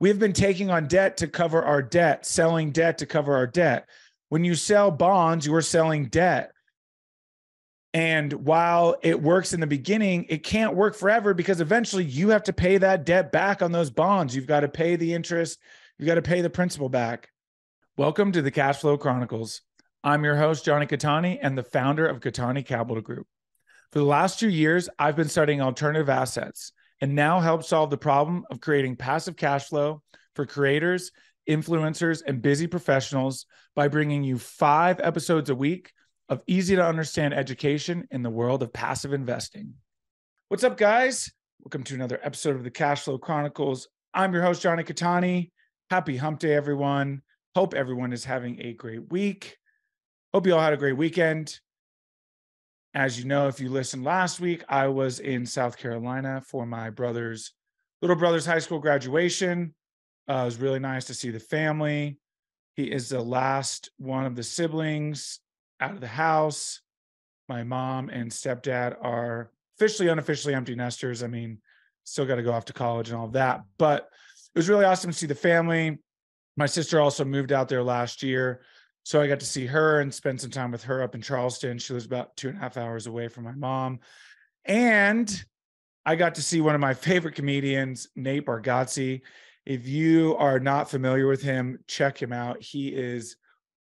We've been taking on debt to cover our debt, selling debt to cover our debt. When you sell bonds, you're selling debt. And while it works in the beginning, it can't work forever because eventually you have to pay that debt back on those bonds. You've got to pay the interest. You've got to pay the principal back. Welcome to the Cash Flow Chronicles. I'm your host, Jonny Catani, and the founder of Catani Capital Group. For the last 2 years, I've been studying alternative assets and now help solve the problem of creating passive cash flow for creators, influencers, and busy professionals by bringing you 5 episodes a week of easy to understand education in the world of passive investing. What's up, guys? Welcome to another episode of the Cash Flow Chronicles. I'm your host, Jonny Catani. Happy hump day, everyone. Hope everyone is having a great week. Hope you all had a great weekend. As you know, if you listened last week, I was in South Carolina for my little brother's high school graduation. It was really nice to see the family. He is the last one of the siblings out of the house. My mom and stepdad are officially, unofficially empty nesters. I mean, still got to go off to college and all of that. But it was really awesome to see the family. My sister also moved out there last year. So I got to see her and spend some time with her up in Charleston. She lives about 2.5 hours away from my mom. And I got to see one of my favorite comedians, Nate Bargatze. If you are not familiar with him, check him out. He is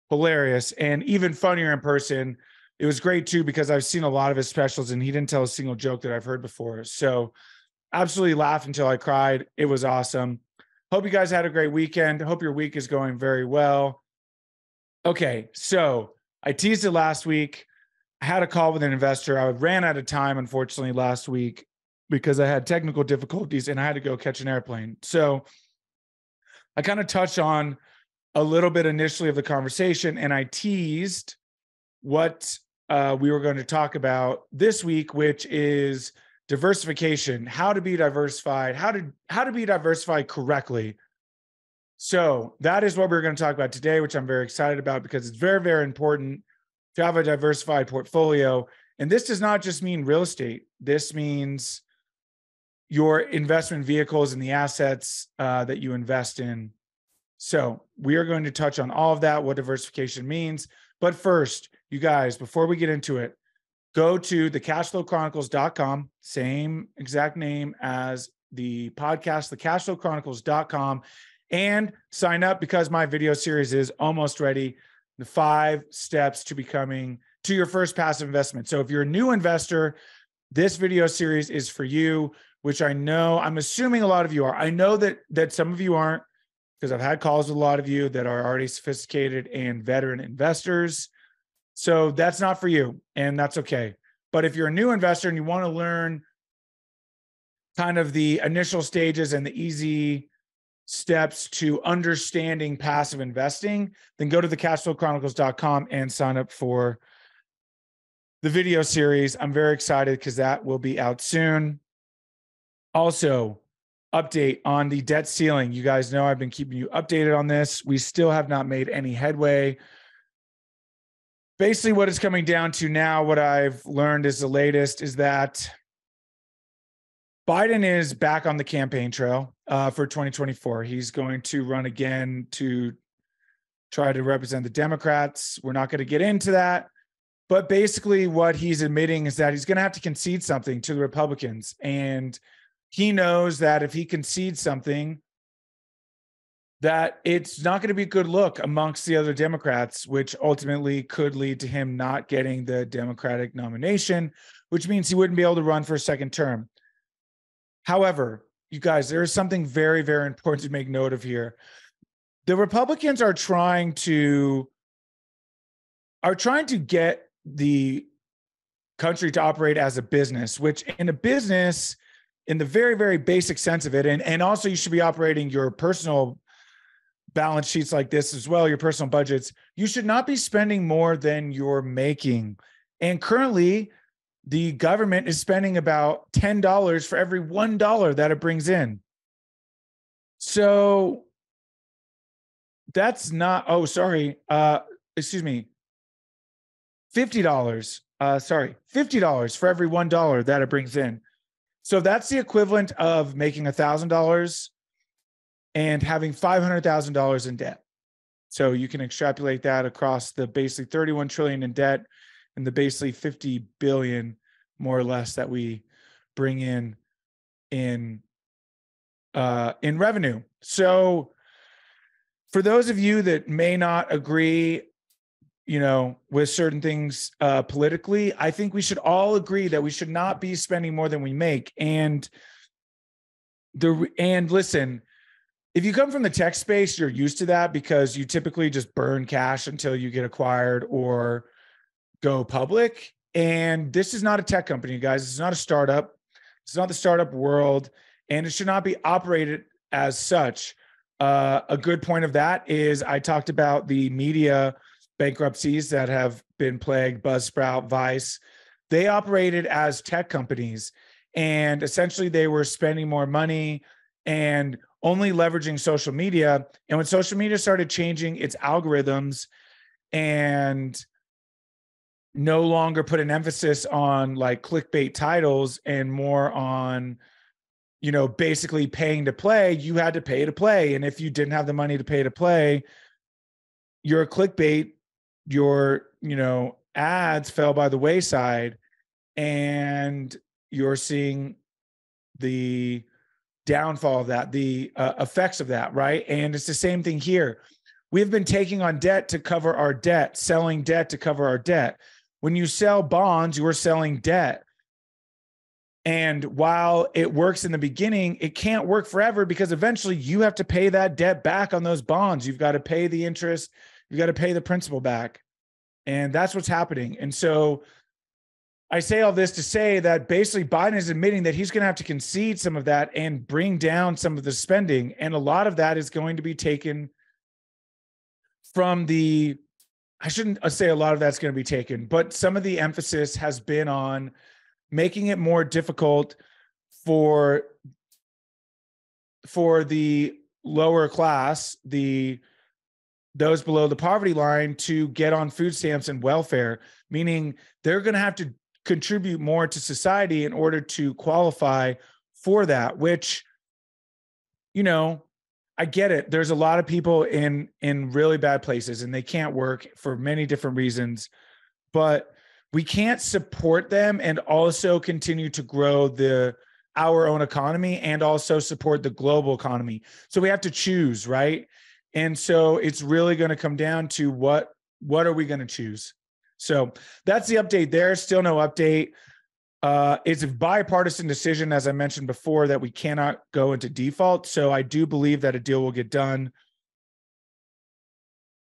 hilarious and even funnier in person. It was great too, because I've seen a lot of his specials and he didn't tell a single joke that I've heard before. So absolutely laughed until I cried. It was awesome. Hope you guys had a great weekend. Hope your week is going very well. Okay, so I teased it last week. I had a call with an investor. I ran out of time, unfortunately, last week because I had technical difficulties and I had to go catch an airplane. So I kind of touched on a little bit initially of the conversation, and I teased what we were going to talk about this week, which is diversification, how to be diversified, how to be diversified correctly. So that is what we're going to talk about today, which I'm very excited about because it's very, very important to have a diversified portfolio. And this does not just mean real estate. This means your investment vehicles and the assets that you invest in. So we are going to touch on all of that, what diversification means. But first, you guys, before we get into it, go to thecashflowchronicles.com, same exact name as the podcast, thecashflowchronicles.com. And sign up because my video series is almost ready. The 5 steps to becoming to your first passive investment. So if you're a new investor, this video series is for you, which I'm assuming a lot of you are. I know that some of you aren't, because I've had calls with a lot of you that are already sophisticated and veteran investors. So that's not for you, and that's okay. But if you're a new investor and you want to learn kind of the initial stages and the easy steps to understanding passive investing, then go to thecashflowchronicles.com and sign up for the video series. I'm very excited because that will be out soon. Also, update on the debt ceiling. You guys know I've been keeping you updated on this. We still have not made any headway. Basically, what it's coming down to now, what I've learned is the latest, is that Biden is back on the campaign trail for 2024. He's going to run again to try to represent the Democrats. We're not going to get into that. But basically what he's admitting is that he's going to have to concede something to the Republicans. And he knows that if he concedes something, that it's not going to be a good look amongst the other Democrats, which ultimately could lead to him not getting the Democratic nomination, which means he wouldn't be able to run for a second term. However, you guys, there is something very, very important to make note of here. The Republicans are trying to get the country to operate as a business, which in a business, in the very, very basic sense of it, and also you should be operating your personal balance sheets like this as well, your personal budgets, you should not be spending more than you're making. And currently, the government is spending about $10 for every $1 that it brings in. So that's not, $50. $50 for every $1 that it brings in. So that's the equivalent of making $1,000 and having $500,000 in debt. So you can extrapolate that across the basically 31 trillion in debt and the basically 50 billion more or less that we bring in revenue. So for those of you that may not agree, with certain things politically, I think we should all agree that we should not be spending more than we make. And listen, if you come from the tech space, you're used to that because you typically just burn cash until you get acquired or go public. And this is not a tech company, guys. It's not a startup. It's not the startup world, and it should not be operated as such. A good point of that is I talked about the media bankruptcies that have been plagued, Buzzsprout, Vice. They operated as tech companies, and essentially they were spending more money and only leveraging social media. And when social media started changing its algorithms and no longer put an emphasis on like clickbait titles and more on, basically paying to play, you had to pay to play. And if you didn't have the money to pay to play, your clickbait, your, ads fell by the wayside, and you're seeing the downfall of that, the effects of that, right? And it's the same thing here. We've been taking on debt to cover our debt, selling debt to cover our debt. When you sell bonds, you are selling debt. And while it works in the beginning, it can't work forever because eventually you have to pay that debt back on those bonds. You've got to pay the interest. You've got to pay the principal back. And that's what's happening. And so I say all this to say that basically Biden is admitting that he's going to have to concede some of that and bring down some of the spending. And a lot of that is going to be taken from I shouldn't say a lot of that's going to be taken, but some of the emphasis has been on making it more difficult for the lower class, those below the poverty line, to get on food stamps and welfare, meaning they're going to have to contribute more to society in order to qualify for that, which, I get it. There's a lot of people in really bad places and they can't work for many different reasons, but we can't support them and also continue to grow our own economy and also support the global economy. So we have to choose, right? And so it's really going to come down to what are we going to choose? So that's the update there. Still no update. It's a bipartisan decision, as I mentioned before, that we cannot go into default. So I do believe that a deal will get done.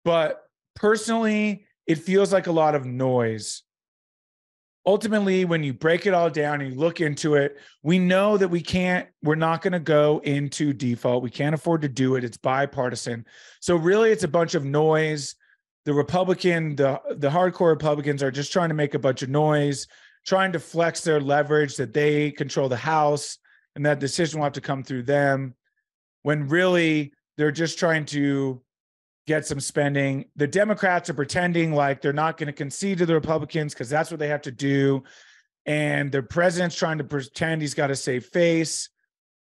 But personally, it feels like a lot of noise. Ultimately, when you break it all down and you look into it, we know that we're not going to go into default. We can't afford to do it. It's bipartisan. So really, it's a bunch of noise. The hardcore Republicans are just trying to make a bunch of noise, trying to flex their leverage that they control the House and that decision will have to come through them, when really they're just trying to get some spending. The Democrats are pretending like they're not going to concede to the Republicans because that's what they have to do. And the president's trying to pretend he's got a safe face.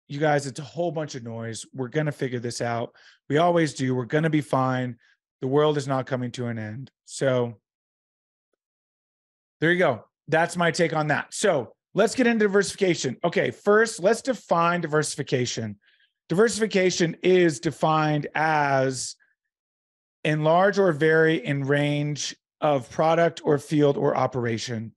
You guys, it's a whole bunch of noise. We're going to figure this out. We always do. We're going to be fine. The world is not coming to an end. So there you go. That's my take on that. So let's get into diversification. Okay, first, let's define diversification. Diversification is defined as enlarge or vary in range of product or field or operation.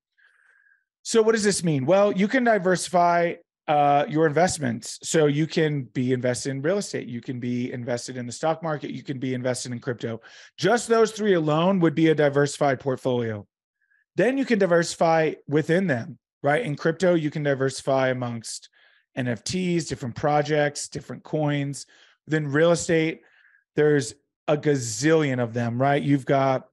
So what does this mean? Well, you can diversify your investments. So you can be invested in real estate. You can be invested in the stock market. You can be invested in crypto. Just those three alone would be a diversified portfolio. Then you can diversify within them, right? In crypto, you can diversify amongst NFTs, different projects, different coins. Within real estate, there's a gazillion of them, right? You've got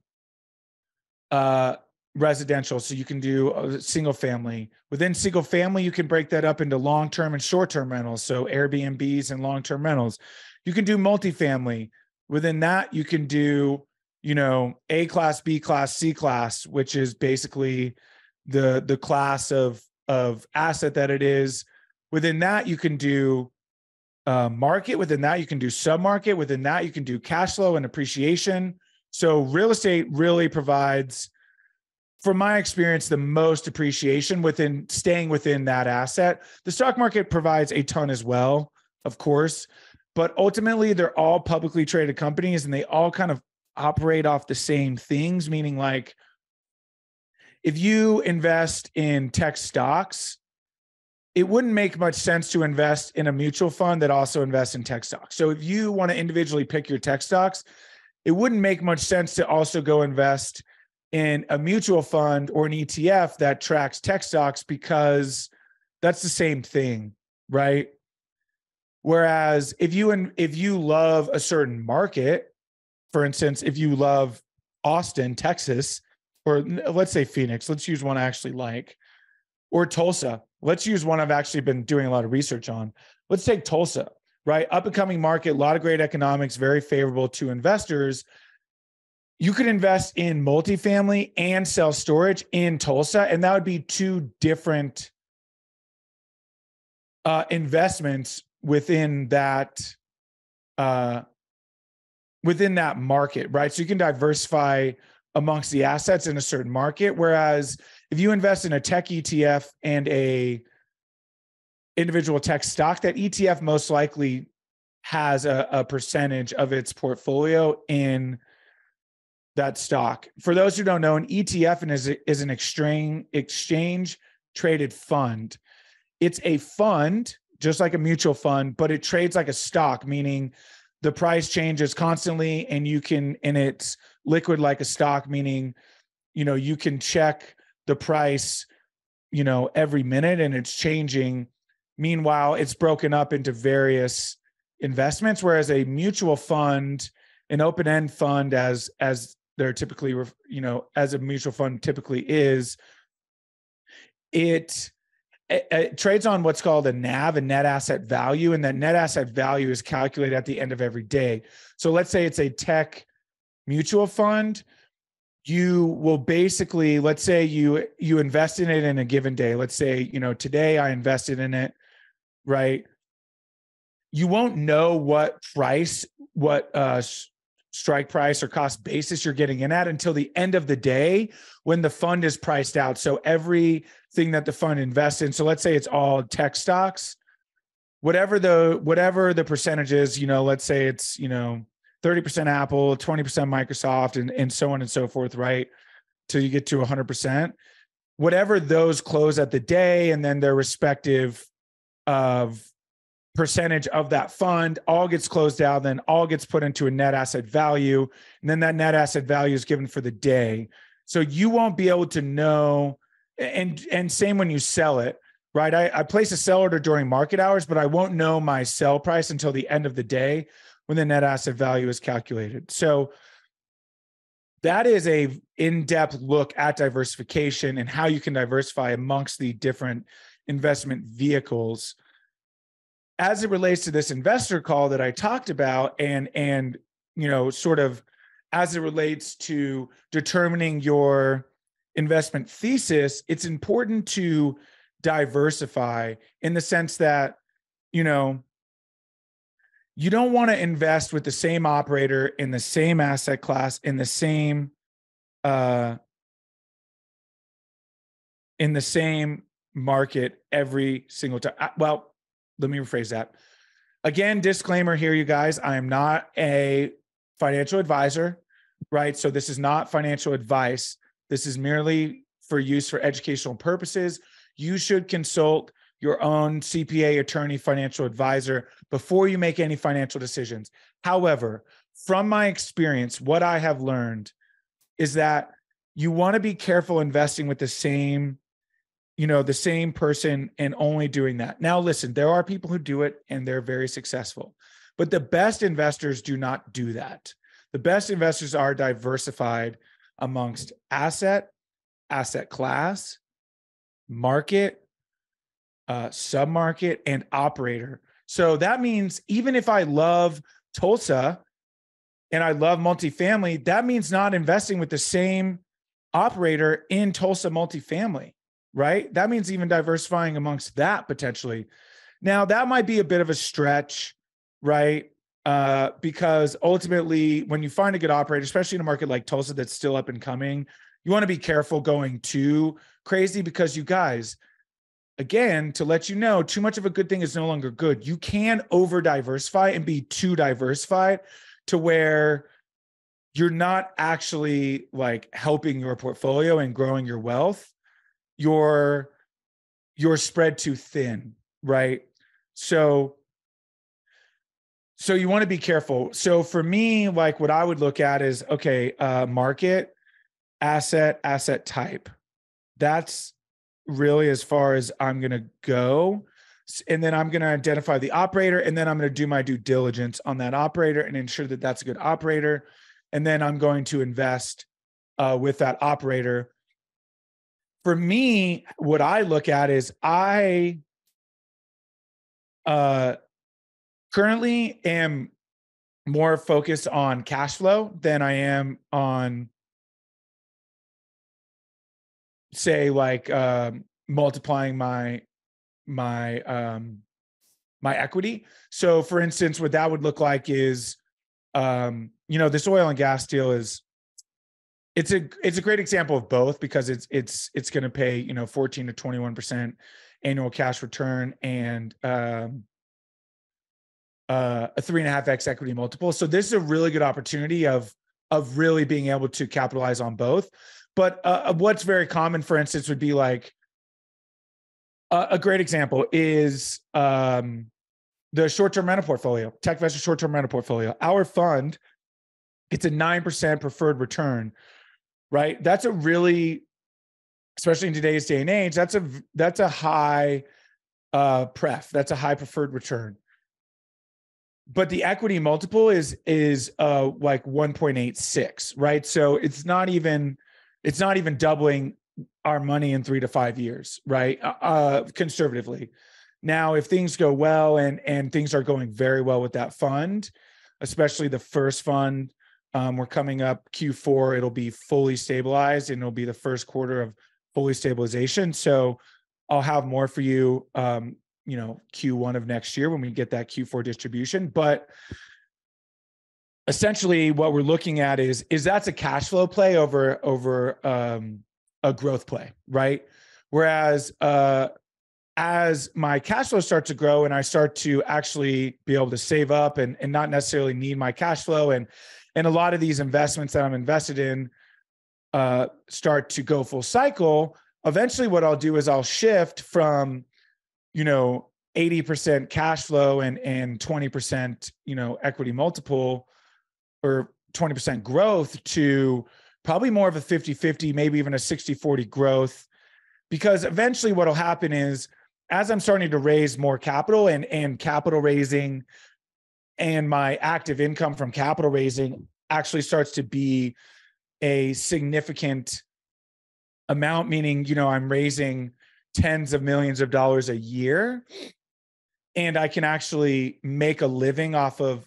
residential, so you can do a single family. Within single family, you can break that up into long-term and short-term rentals, so Airbnbs and long-term rentals. You can do multifamily. Within that, you can do, A class, B class, C class, which is basically the class of asset that it is. Within that, you can do market. Within that, you can do sub-market. Within that, you can do cash flow and appreciation. So real estate really provides, from my experience, the most appreciation within staying within that asset. The stock market provides a ton as well, of course, but ultimately they're all publicly traded companies and they all kind of operate off the same things, meaning like if you invest in tech stocks, it wouldn't make much sense to invest in a mutual fund that also invests in tech stocks. So if you want to individually pick your tech stocks, it wouldn't make much sense to also go invest in a mutual fund or an ETF that tracks tech stocks, because that's the same thing, right? Whereas if you love a certain market, for instance, if you love Austin, Texas, or let's say Phoenix, let's use one I actually like, or Tulsa. Let's use one I've actually been doing a lot of research on. Let's take Tulsa, right? Up and coming market, a lot of great economics, very favorable to investors. You could invest in multifamily and self-storage in Tulsa, and that would be two different investments within that market, right? So you can diversify amongst the assets in a certain market. Whereas if you invest in a tech ETF and a individual tech stock, that ETF most likely has a percentage of its portfolio in that stock. For those who don't know, an ETF is an exchange traded fund. It's a fund, just like a mutual fund, but it trades like a stock, meaning the price changes constantly and it's liquid like a stock, meaning, you can check the price, every minute and it's changing. Meanwhile, it's broken up into various investments, whereas a mutual fund, an open-end fund, as they're typically, as a mutual fund typically is, it trades on what's called a NAV, a net asset value, and that net asset value is calculated at the end of every day. So let's say it's a tech mutual fund. You will basically, let's say you invest in it in a given day. Let's say, today I invested in it, right? You won't know what strike price or cost basis you're getting in at until the end of the day when the fund is priced out. So everything that the fund invests in, so let's say it's all tech stocks, whatever the percentage is, let's say it's, 30% Apple, 20% Microsoft, and so on and so forth, right? Till you get to 100%, whatever those close at the day, and then their respective percentage of that fund all gets closed out, then all gets put into a net asset value. And then that net asset value is given for the day. So you won't be able to know, and same when you sell it, right? I place a sell order during market hours, but I won't know my sell price until the end of the day when the net asset value is calculated. So that is a in-depth look at diversification and how you can diversify amongst the different investment vehicles. As it relates to this investor call that I talked about, and sort of as it relates to determining your investment thesis, it's important to diversify in the sense that, you don't want to invest with the same operator in the same asset class in the same market every single time. Well, let me rephrase that. Again, disclaimer here, you guys, I am not a financial advisor, right? So this is not financial advice. This is merely for use for educational purposes. You should consult your own CPA, attorney, financial advisor before you make any financial decisions. However, from my experience, what I have learned is that you want to be careful investing with the same person and only doing that. Now, listen, there are people who do it and they're very successful, but the best investors do not do that. The best investors are diversified amongst asset class, market, submarket, and operator. So that means even if I love Tulsa and I love multifamily, that means not investing with the same operator in Tulsa multifamily, right? That means even diversifying amongst that potentially. Now that might be a bit of a stretch, right? Because ultimately when you find a good operator, especially in a market like Tulsa that's still up and coming, you want to be careful going too crazy, because you guys, again, to let you know, too much of a good thing is no longer good. You can over diversify and be too diversified to where you're not actually like helping your portfolio and growing your wealth. You're spread too thin, right? So you want to be careful. So for me, like what I would look at is, okay, market, asset type. That's really as far as I'm going to go. And then I'm going to identify the operator, and then I'm going to do my due diligence on that operator and ensure that that's a good operator. And then I'm going to invest with that operator. For me, what I look at is I currently am more focused on cash flow than I am on, say, like multiplying my equity. So for instance, what that would look like is, this oil and gas deal is, it's a great example of both, because it's going to pay, 14 to 21% annual cash return and a 3.5x equity multiple. So this is a really good opportunity of really being able to capitalize on both. But what's very common, for instance, would be like a great example is the short-term rental portfolio, TechVestor short-term rental portfolio. Our fund, it's a 9% preferred return, right? That's a really, especially in today's day and age, that's a high pref. That's a high preferred return. But the equity multiple is like 1.86, right? So it's not even doubling our money in 3 to 5 years, right? Conservatively. Now, if things go well and things are going very well with that fund, especially the first fund, we're coming up Q4, it'll be fully stabilized and it'll be the first quarter of fully stabilization. So I'll have more for you, Q1 of next year when we get that Q4 distribution. But essentially what we're looking at is that's a cash flow play over a growth play, right? Whereas as my cash flow starts to grow and I start to actually be able to save up and not necessarily need my cash flow, and a lot of these investments that I'm invested in start to go full cycle, eventually what I'll do is I'll shift from 80% cash flow and 20%, equity multiple, or 20% growth, to probably more of a 50-50, maybe even a 60-40 growth. Because eventually what will happen is, as I'm starting to raise more capital and capital raising, and my active income from capital raising actually starts to be a significant amount, meaning, I'm raising tens of millions of dollars a year, and I can actually make a living off of,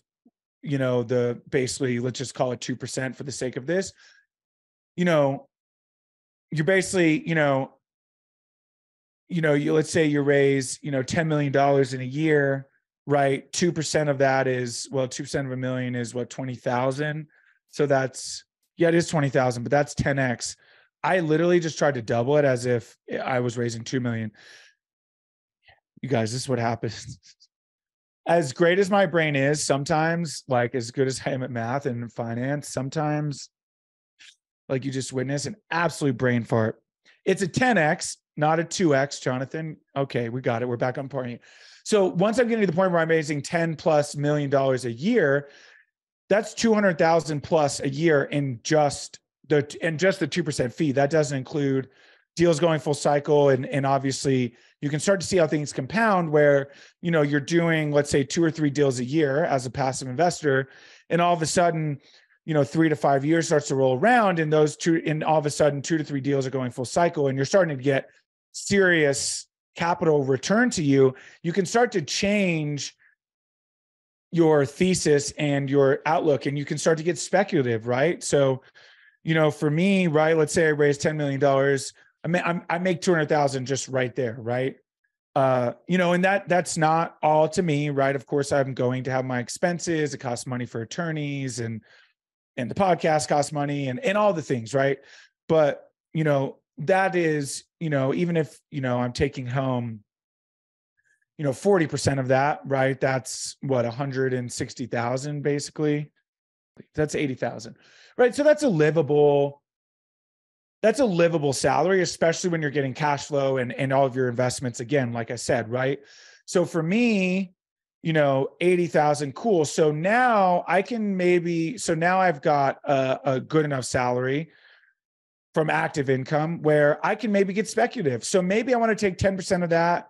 the basically, let's just call it 2% for the sake of this. You're basically, let's say you raise, $10 million in a year, right? 2% of that is, 2% of $1 million is what, 20,000. So that's, it is 20,000, but that's 10X. I literally just tried to double it as if I was raising 2 million. You guys, this is what happens. As great as my brain is, sometimes, like as good as I am at math and finance, sometimes like you just witness an absolute brain fart. It's a 10X, not a 2X, Jonathan. Okay, we got it. We're back on point. So once I'm getting to the point where I'm raising $10+ million a year, that's 200,000 plus a year in just the 2% fee. That doesn't include deals going full cycle. And obviously you can start to see how things compound where, you're doing, let's say 2 or 3 deals a year as a passive investor. And all of a sudden, 3 to 5 years starts to roll around, and all of a sudden 2 to 3 deals are going full cycle, and you're starting to get serious capital return to you. You can start to change your thesis and your outlook, and you can start to get speculative, right? So, for me, right, let's say I raise $10 million. I make 200,000 just right there, right? And that's not all to me, right? Of course, I'm going to have my expenses. It costs money for attorneys and the podcast costs money and all the things, right? But, that is, even if, I'm taking home, 40% of that, right? That's what, 160,000 basically. That's 80,000, right? So that's a livable salary, especially when you're getting cash flow and all of your investments. Again, like I said, right? So for me, 80,000, cool. So now now I've got a good enough salary from active income where I can maybe get speculative. So maybe I want to take 10% of that,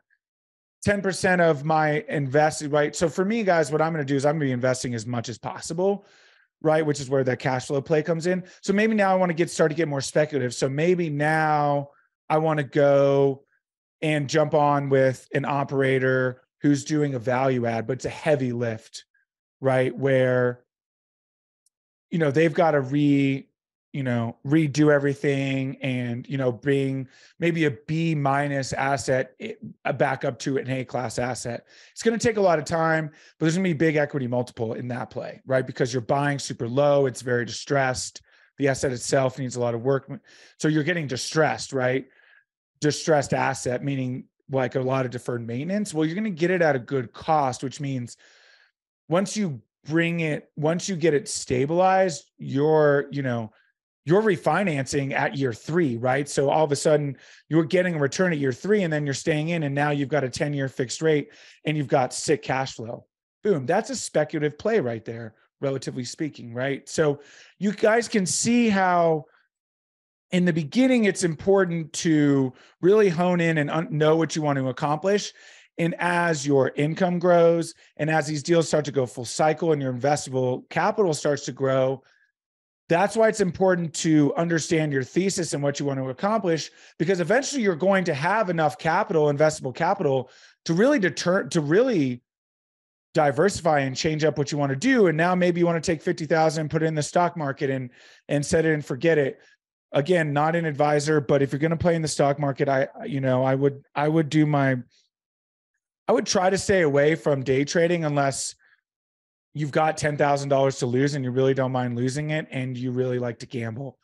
10% of my invested, right? So for me, guys, what I'm going to do is I'm going to be investing as much as possible, right? Which is where that cash flow play comes in. So maybe now I want to start to get more speculative. So maybe now I want to go and jump on with an operator who's doing a value add, but it's a heavy lift, right? Where, they've got to redo everything and, bring maybe a B- asset back up to an A-class asset. It's going to take a lot of time, but there's going to be big equity multiple in that play, right? Because you're buying super low. It's very distressed. The asset itself needs a lot of work. So you're getting distressed, right? Distressed asset, meaning like a lot of deferred maintenance. Well, you're going to get it at a good cost, which means once you get it stabilized, you're refinancing at year 3, right? So all of a sudden you're getting a return at year 3 and then you're staying in and now you've got a 10-year fixed rate and you've got sick cash flow. Boom. That's a speculative play right there, relatively speaking, right? So you guys can see how in the beginning, it's important to really hone in and know what you want to accomplish. And as your income grows and as these deals start to go full cycle and your investable capital starts to grow, that's why it's important to understand your thesis and what you want to accomplish, because eventually you're going to have enough capital, investable capital, to really diversify and change up what you want to do. And now maybe you want to take 50,000 and put it in the stock market and set it and forget it. Again, not an advisor, but if you're going to play in the stock market, I would try to stay away from day trading unless you've got $10,000 to lose and you really don't mind losing it and you really like to gamble.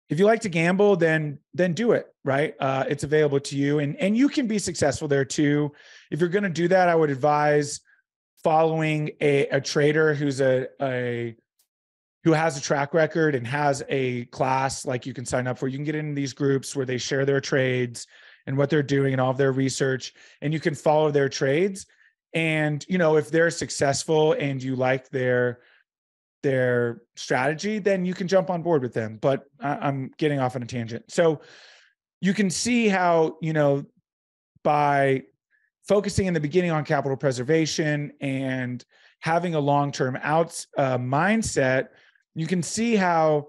If you like to gamble, then do it, right? It's available to you and you can be successful there too. If you're going to do that, I would advise following a trader who has a track record and has a class like you can sign up for. You can get into these groups where they share their trades and what they're doing and all of their research, and you can follow their trades. And, if they're successful and you like their strategy, then you can jump on board with them. But I'm getting off on a tangent. So you can see how, by focusing in the beginning on capital preservation and having a long-term mindset, you can see how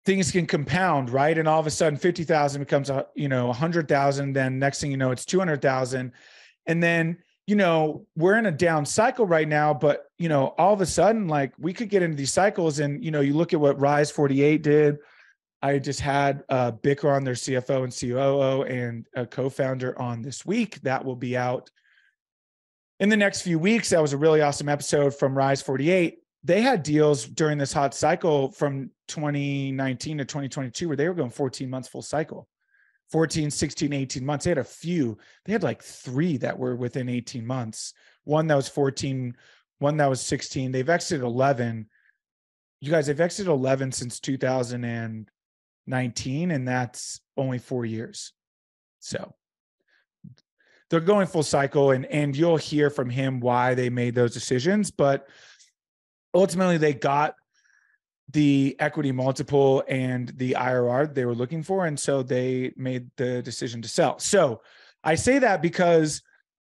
things can compound, right? And all of a sudden 50,000 becomes 100,000. Then next thing you know, it's 200,000. And then, we're in a down cycle right now, but, all of a sudden, like we could get into these cycles and, you look at what Rise 48 did. I just had Bicker on, their CFO and COO and a co-founder on this week. That will be out in the next few weeks. That was a really awesome episode from Rise 48. They had deals during this hot cycle from 2019 to 2022 where they were going 14 months full cycle, 14, 16, 18 months. They had a few. They had like 3 that were within 18 months. One that was 14, one that was 16. They've exited 11. You guys, they've exited 11 since 2019, and that's only 4 years. So they're going full cycle, and you'll hear from him why they made those decisions. But ultimately, they got the equity multiple and the IRR they were looking for, and so they made the decision to sell. So I say that because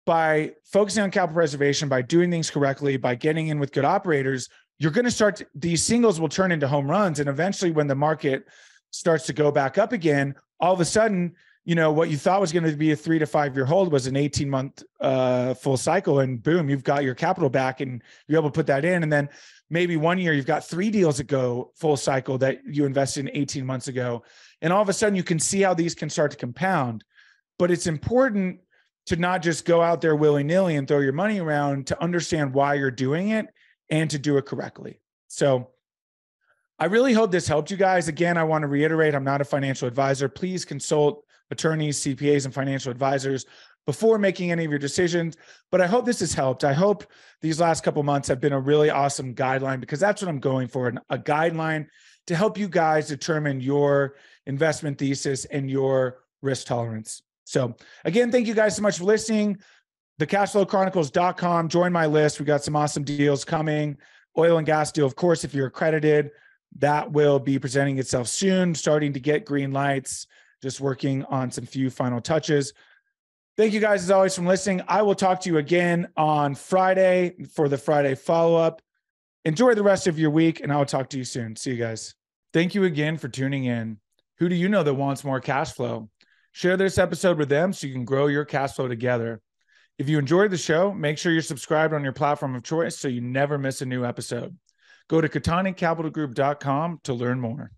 by focusing on capital preservation, by doing things correctly, by getting in with good operators, you're going to these singles will turn into home runs. And eventually when the market starts to go back up again, all of a sudden, what you thought was going to be a 3 to 5 year hold was an 18-month full cycle, and boom, you've got your capital back and you're able to put that in. And then maybe 1 year you've got 3 deals that go full cycle that you invested in 18 months ago. And all of a sudden you can see how these can start to compound. But it's important to not just go out there willy-nilly and throw your money around, to understand why you're doing it and to do it correctly. So I really hope this helped you guys. Again, I want to reiterate, I'm not a financial advisor. Please consult attorneys, CPAs, and financial advisors before making any of your decisions. But I hope this has helped. I hope these last couple months have been a really awesome guideline, because that's what I'm going for, a guideline to help you guys determine your investment thesis and your risk tolerance. So again, thank you guys so much for listening. thecashflowchronicles.com. Join my list. We got some awesome deals coming. Oil and gas deal, of course, if you're accredited, that will be presenting itself soon, starting to get green lights, just working on some few final touches. Thank you guys, as always, for listening. I will talk to you again on Friday for the Friday follow-up. Enjoy the rest of your week, and I will talk to you soon. See you guys. Thank you again for tuning in. Who do you know that wants more cash flow? Share this episode with them so you can grow your cash flow together. If you enjoyed the show, make sure you're subscribed on your platform of choice so you never miss a new episode. Go to KataniCapitalGroup.com to learn more.